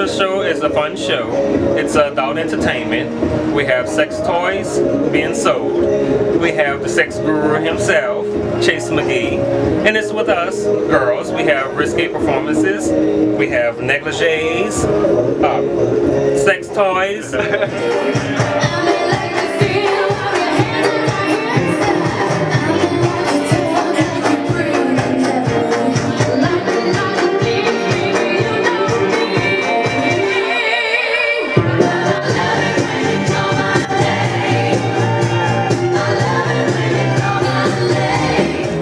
The show is a fun show. It's adult entertainment. We have sex toys being sold. We have the sex guru himself, Chase McGee. And it's with us, girls. We have risque performances. We have negligees, sex toys.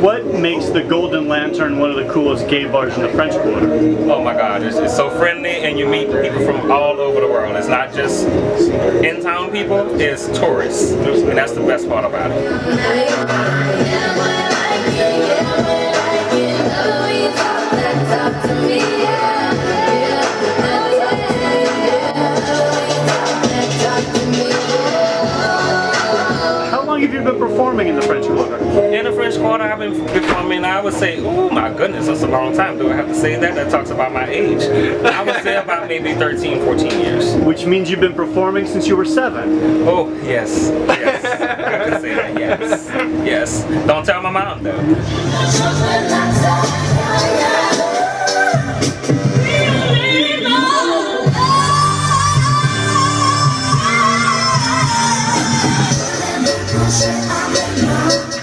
What makes the Golden Lantern one of the coolest gay bars in the French Quarter? Oh my God, it's so friendly, and you meet people from all over the world. It's not just in-town people, it's tourists, and that's the best part about it. Have you been performing in the French Quarter? In the French Quarter, I've been performing, I would say, oh my goodness, that's a long time. Do I have to say that? That talks about my age. I would say about maybe 13, 14 years. Which means you've been performing since you were 7. Oh, yes. Yes. I can say that, yes. Yes. Don't tell my mom, though.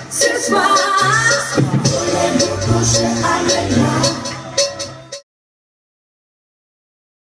Ce soir,